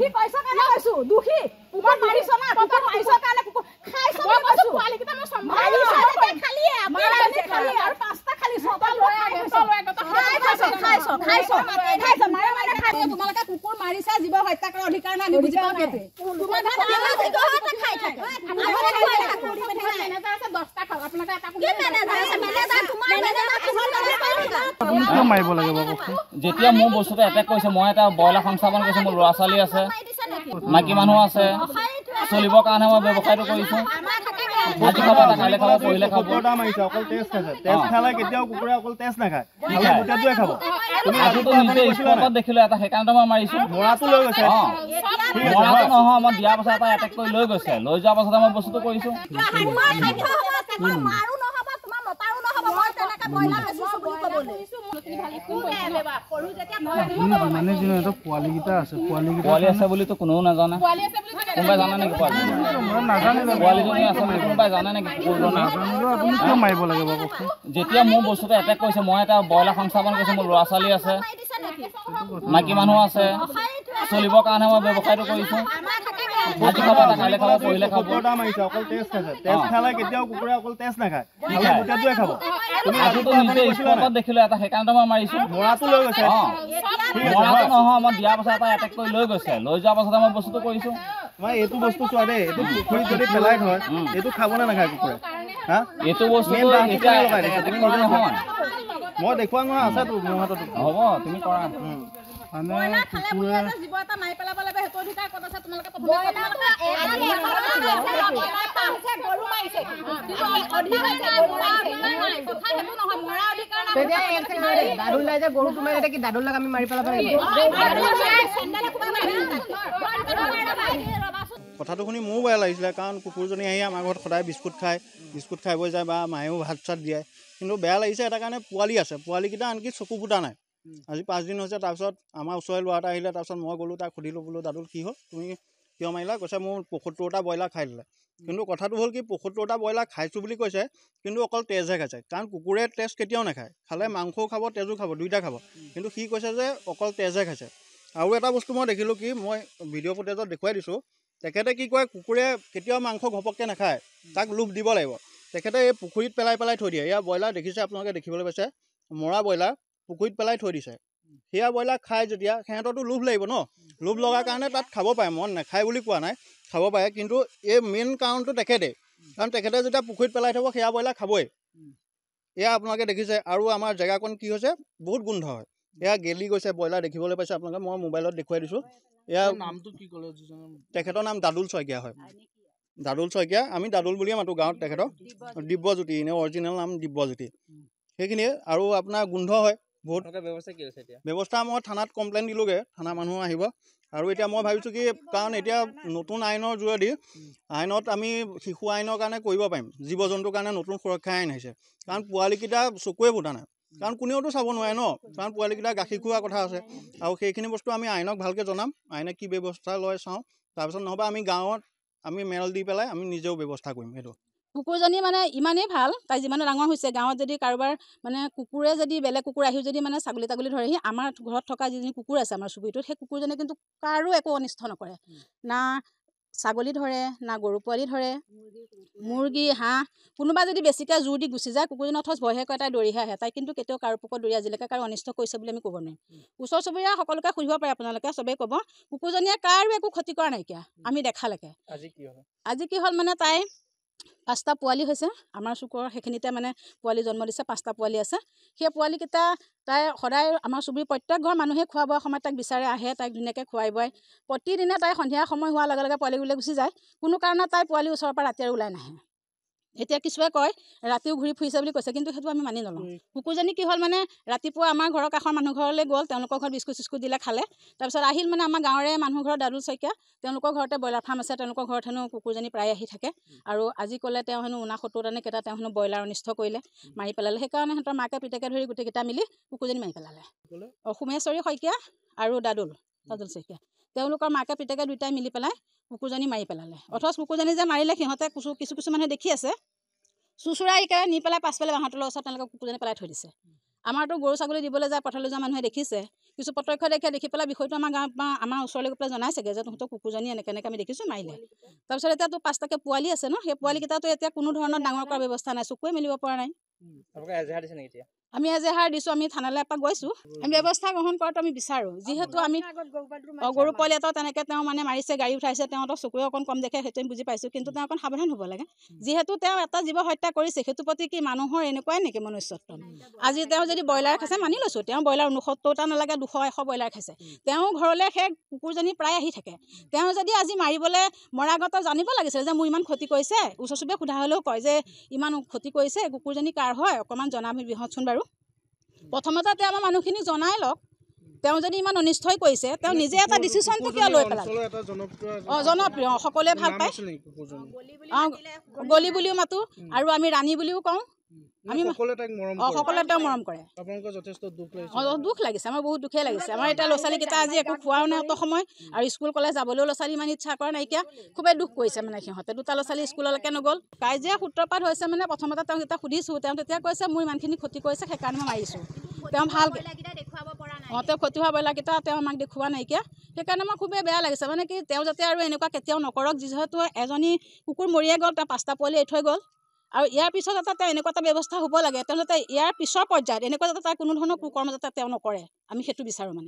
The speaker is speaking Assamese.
দুখী কৈছা কাৰণে কৈছো দুখী কুকুৰ মাৰিছ না কুকুৰ মাৰিছ কাৰণে কুকুৰ খাইছ মই কৈছো পোৱালি কিটা মই সম্ভালি খালি আৰু পাঁচটা খালি ছটা লৈ খাইছ মাৰে মানে খাইছ তোমালোকে কুকুৰ মাৰিছা জীৱ হত্যা কৰাৰ অধিকাৰ নাই আমি বুজি পাওঁ কেতে তোমাৰ খাই থাকে মেনেজাৰ আছে 10টা খাও আপোনালোকে এটা কি মেনেজাৰ তোমাৰ মেনেজাৰ মাৰিব লাগিব যেতিয়া মোৰ বস্তুটো এটেক কৰিছে মই এটা ব্ৰইলাৰ সংস্থাপন কৰিছো মোৰ ল'ৰা ছোৱালী আছে মাইকী মানুহ আছে চলিবৰ কাৰণে মই ব্যৱসায়টো কৰিছো আজি খাব কাইলৈ খাব পৰহিলে খাব কুকুৰটা মাৰিছে অকল তেজ খাইছে তেজ খালে কেতিয়াও কুকুৰে অকল তেজ নাখায় গোটেইটোৱে খাব তুমি আজিতো নিজে স্পটত দেখিলো এটা সেইকাৰণে মই মাৰিছো মৰাটো লৈ গৈছে মৰাটো নহয় মই দিয়াৰ পাছত এটা এটেক কৰি লৈ গৈছে লৈ যোৱাৰ পাছতে মই বস্তুটো কৰিছো পোৱালি আছে বুলিতো কোনেও নাজানে কোনোবাই জানে নেকি পোৱালিজনী আছে বুলি কোনোবাই জানে নেকি মাৰিব লাগিব যেতিয়া মোৰ বস্তুটো এটেক কৰিছে মই এটা ব্ৰইলাৰ সংস্থাপন কৰিছো মোৰ ল'ৰা ছোৱালী আছে মাইকী মানুহ আছে চলিবৰ কাৰণে মই ব্যৱসায়টো কৰিছো আজি খাব কাইলৈ খাব পৰহিলে খাব কুকুৰটা মাৰিছে অকল তেজ খাইছে তেজ খালে কেতিয়াও কুকুৰে অকল তেজ নাখায় গোটেইটোৱে খাব তুমি আজিতো নিজে স্পটত দেখিলো এটা সেইকাৰণে মই মাৰিছো মৰাটো লৈ গৈছে মৰাটো নহয় মই দিয়াৰ পাছত এটা এটেক কৰি লৈ গৈছে লৈ যোৱাৰ পাছতে মই বস্তুটো কৰিছো মই এইটো বস্তু চোৱা দেই এইটো পুখুৰীত যদি পেলাই থয় এইটো খাব নে নাখায় কুকুৰে হা এইটো বস্তু নহয় মই দেখুৱা নহয় আছে তোৰ মোৰ হাতত হ'ব তুমি কৰা মানে কুকুৰে জীৱ এটা মাৰি পেলাব লাগে সেইটো অধিকাৰ ক'ত আছে তোমালোকে কথাটো শুনি মোৰো বেয়া লাগিছিলে কাৰণ কুকুৰজনী আহি আমাৰ ঘৰত সদায় বিস্কুট খাই বৈ যায় বা মায়েও ভাত চাত দিয়ে কিন্তু বেয়া লাগিছে এটা কাৰণে পোৱালি আছে পোৱালিকেইটা আনকি চকু ফুটা নাই আজি 5 দিন হৈছে তাৰপিছত আমাৰ ওচৰৰে ল'ৰা এটা আহিলে তাৰপিছত মই গ'লোঁ তাক সুধিলোঁ বোলো দাদুল কি হ'ল তুমি কিয় মাৰিলা কৈছে মোৰ 75টা ব্ৰইলাৰ খাই দিলে কিন্তু কথাটো হ'ল কি 75টা ব্ৰইলাৰ খাইছোঁ বুলি কৈছে কিন্তু অকল তেজহে খাইছে কাৰণ কুকুৰে তেজ কেতিয়াও নাখায় খালে মাংসও খাব তেজো খাব দুইটা খাব কিন্তু সি কৈছে যে অকল তেজহে খাইছে আৰু এটা বস্তু মই দেখিলোঁ কি মই ভিডিঅ' ফুটেজত দেখুৱাই দিছোঁ তেখেতে কি কয় কুকুৰে কেতিয়াও মাংস ঘপককৈ নাখায় তাক লোভ দিব লাগিব তেখেতে এই পুখুৰীত পেলাই থৈ দিয়ে এয়া ব্ৰইলাৰ দেখিছে আপোনালোকে দেখিবলৈ পাইছে মৰা ব্ৰইলাৰ পুখুৰীত পেলাই থৈ দিছে সেয়া ব্ৰইলাৰ খাই যেতিয়া সিহঁতৰতো লোভ লাগিব ন লোভ লগাৰ কাৰণে তাত খাব পাৰে মন নাখায় বুলি কোৱা নাই খাব পাৰে কিন্তু এই মেইন কাৰণটো তেখেতে কাৰণ তেখেতে যেতিয়া পুখুৰীত পেলাই থ'ব সেয়া ব্ৰইলাৰ খাবই এয়া আপোনালোকে দেখিছে আৰু আমাৰ জেগাকণ কি হৈছে বহুত গোন্ধ হয় এয়া গেলি গৈছে ব্ৰইলাৰ দেখিবলৈ পাইছে আপোনালোকে মই মোবাইলত দেখুৱাই দিছোঁ এয়া নামটো কি ক'লে তেখেতৰ নাম দাদুল শইকীয়া হয় দাদুল শইকীয়া আমি দাদুল বুলিয়ে মাতোঁ গাঁৱত তেখেতৰ দিব্যজ্যোতি এনে অৰিজিনেল নাম দিব্যজ্যোতি সেইখিনিয়ে আৰু আপোনাৰ গোন্ধ হয় বহুত ব্যৱস্থা মই থানাত কমপ্লেইন দিলোঁগৈ থানা মানুহ আহিব আৰু এতিয়া মই ভাবিছোঁ কি কাৰণ এতিয়া নতুন আইনৰ যোগেদি আইনত আমি শিশু আইনৰ কাৰণে কৰিব পাৰিম জীৱ জন্তুৰ কাৰণে নতুন সুৰক্ষা আইন আহিছে কাৰণ পোৱালিকেইটা চকুৱে ফুটা নাই কাৰণ কোনেওতো চাব নোৱাৰে ন কাৰণ পোৱালিকেইটা গাখীৰ খোৱাৰ কথা আছে আৰু সেইখিনি বস্তু আমি আইনক ভালকৈ জনাম আইনে কি ব্যৱস্থা লয় চাওঁ তাৰপিছত নহ'বা আমি গাঁৱত আমি মেল দি পেলাই আমি নিজেও ব্যৱস্থা কৰিম সেইটো কুকুৰজনী মানে ইমানেই ভাল তাই যিমানে ডাঙৰ হৈছে গাঁৱত যদি কাৰোবাৰ মানে কুকুৰে যদি বেলেগ কুকুৰ আহিও যদি মানে ছাগলী তাগলী ধৰেহি আমাৰ ঘৰত থকা যিজনী কুকুৰ আছে আমাৰ চুবুৰীটোত সেই কুকুৰজনীয়ে কিন্তু কাৰো একো অনিষ্ট নকৰে না ছাগলী ধৰে না গৰু পোৱালি ধৰে মুৰ্গী হাঁহ কোনোবা যদি বেছিকৈ জোৰ দি গুচি যায় কুকুৰজনী অথচ ভয়হে কৰে তাই দৌৰিহে আহে তাই কিন্তু কেতিয়াও কাৰো পোকত দৌৰি আজিলৈকে কাৰো অনিষ্ট কৰিছে বুলি আমি ক'ব নোৱাৰিম ওচৰ চুবুৰীয়া সকলোকে সুধিব পাৰে আপোনালোকে চবেই ক'ব কুকুৰজনীয়ে কাৰো একো ক্ষতি কৰা নাইকিয়া আমি দেখালৈকে আজি কি হ'ল মানে তাই 5টা পোৱালি হৈছে আমাৰ চুকৰ সেইখিনিতে মানে পোৱালি জন্ম দিছে 5টা পোৱালি আছে সেই পোৱালিকেইটা তাই সদায় আমাৰ চুবুৰীৰ প্ৰত্যেক ঘৰ মানুহে খোৱা বোৱা সময়ত তাইক বিচাৰে আহে তাইক ধুনীয়াকৈ খুৱাই বুৱাই প্ৰতিদিনে তাই সন্ধিয়া সময় হোৱাৰ লগে লগে পোৱালিবিলাক গুচি যায় কোনো কাৰণত তাই পোৱালি ওচৰৰ পৰা ৰাতি আৰু ওলাই নাহে এতিয়া কিছুৱে কয় ৰাতিও ঘূৰি ফুৰিছে বুলি কৈছে কিন্তু সেইটো আমি মানি নলওঁ কুকুৰজনী কি হ'ল মানে ৰাতিপুৱা আমাৰ ঘৰৰ কাষৰ মানুহ ঘৰলৈ গ'ল তেওঁলোকৰ ঘৰত বিস্কুট চিস্কুট দিলে খালে তাৰপিছত আহিল মানে আমাৰ গাঁৱৰে মানুহ ঘৰত দাদুল শইকীয়া তেওঁলোকৰ ঘৰতে ব্ৰইলাৰ ফাৰ্ম আছে তেওঁলোকৰ ঘৰত হেনো কুকুৰজনী প্ৰায় আহি থাকে আৰু আজি ক'লে তেওঁ হেনো 69টা নে কেইটা তেওঁ হেনো ব্ৰইলাৰ অনিষ্ট কৰিলে মাৰি পেলালে সেইকাৰণে সিহঁতৰ মাকে পিতেকে ধৰি গোটেইকেইটা মিলি কুকুৰজনী মাৰি পেলালে সোমেশ্বৰী শইকীয়া আৰু দাদুল শইকীয়া তেওঁলোকৰ মাকে পিতেকে দুয়োটাই মিলি পেলাই কুকুৰজনী মাৰি পেলালে অথচ কুকুৰজনী যে মাৰিলে সিহঁতে কিছু মানুহে দেখি আছে চুচুৰাই নি পেলাই পাছফালে বাঁহৰ তলৰ ওচৰত তেওঁলোকে কুকুৰজনী পেলাই থৈ দিছে আমাৰতো গৰু ছাগলী দিবলৈ যায় পথাৰলৈ যোৱা মানুহে দেখিছে, কিছু প্ৰত্যক্ষ দেখি পেলাই বিষয়টো আমাৰ গাঁৱত বা আমাৰ ওচৰলৈ গৈ পেলাই জনাইছেগৈ যে তহঁতৰ কুকুৰজনী এনেকৈ আমি দেখিছোঁ মাৰিলে। তাৰপিছত এতিয়াতো 5টাকৈ পোৱালি আছে ন, সেই পোৱালিকেইটাতো এতিয়া কোনো ধৰণৰ ডাঙৰ কৰাৰ ব্যৱস্থা নাই, চকুৱে মেলিব পৰা নাই। আমি এজেহাৰ দিছোঁ, আমি থানালৈ এপাক গৈছোঁ, আমি ব্যৱস্থা গ্ৰহণ কৰাটো আমি বিচাৰোঁ। যিহেতু আমি গৰু পোৱালি এটাও তেনেকৈ তেওঁ মানে মাৰিছে, গাড়ী উঠাইছে, তেওঁতো চকুৱে অকণ কম দেখে, সেইটো আমি বুজি পাইছোঁ, কিন্তু তেওঁ অকণ সাৱধান হ'ব লাগে। যিহেতু তেওঁ এটা জীৱ হত্যা কৰিছে, সেইটোৰ প্ৰতি কি মানুহৰ এনেকুৱাই নেকি মনুষ্যত্ব? আজি তেওঁ যদি ব্ৰইলাৰ খাইছে মানি লৈছোঁ, তেওঁ ব্ৰইলাৰ 69টা নালাগে 200-100 ব্ৰইলাৰ খাইছে, তেওঁ ঘৰলৈ সেই কুকুৰজনী প্ৰায় আহি থাকে। তেওঁ যদি আজি মাৰিবলৈ মৰা আগত জানিব লাগিছিল যে মোৰ ইমান ক্ষতি কৰিছে, ওচৰ চুবুৰীয়াক সোধা হ'লেও কয় যে ইমান ক্ষতি কৰিছে, কুকুৰজনী কাৰ হয় অকণমান জনাবি বিহতচোন বাৰু। প্ৰথমতে তেওঁ আমাৰ মানুহখিনি জনাই লওক, তেওঁ যদি ইমান অনিষ্টই কৰিছে, তেওঁ নিজে এটা ডিচিশ্যনটো কিয় লৈ পেলালে? জনপ্ৰিয়, সকলোৱে ভাল পায়। গলি বুলিও মাতোঁ আৰু আমি ৰাণী বুলিও কওঁ। আমি সকলোৱে তেওঁক মৰম কৰে। দুখ লাগিছে, আমাৰ বহুত দুখেই লাগিছে। আমাৰ এতিয়া ল'ৰা ছোৱালীকেইটা আজি একো খোৱাও নাই অত সময়, আৰু স্কুল কলেজ যাবলৈও ল'ৰা ছোৱালী ইমান ইচ্ছা কৰা নাইকিয়া, খুবেই দুখ কৰিছে মানে সিহঁতে। 2টা ল'ৰা ছোৱালী স্কুললৈকে নগ'ল। কাজিয়া সূত্ৰপাত হৈছে মানে প্ৰথমতে তেওঁক যেতিয়া সুধিছোঁ, তেওঁ তেতিয়া কৈছে মোৰ ইমানখিনি ক্ষতি কৰিছে সেইকাৰণে মই মাৰিছোঁ। তেওঁ ভালকৈ তেওঁ ক্ষতি হোৱা ব্ৰইলাৰকেইটা তেওঁ আমাক দেখুওৱা নাইকিয়া, সেইকাৰণে আমাৰ খুবেই বেয়া লাগিছে। মানে কি তেওঁ যাতে আৰু এনেকুৱা কেতিয়াও নকৰক, যিহেতু এজনী কুকুৰ মৰিয়ে গ'ল, তেওঁ 5টা পোৱালি এৰি থৈ গ'ল, আৰু ইয়াৰ পিছত যাতে তেওঁ এনেকুৱা এটা ব্যৱস্থা হ'ব লাগে, তেওঁ যাতে ইয়াৰ পিছৰ পৰ্যায়ত এনেকুৱা যাতে তাৰ কোনো ধৰণৰ কুকৰ্ম যাতে তেওঁ নকৰে, আমি সেইটো বিচাৰোঁ মানে।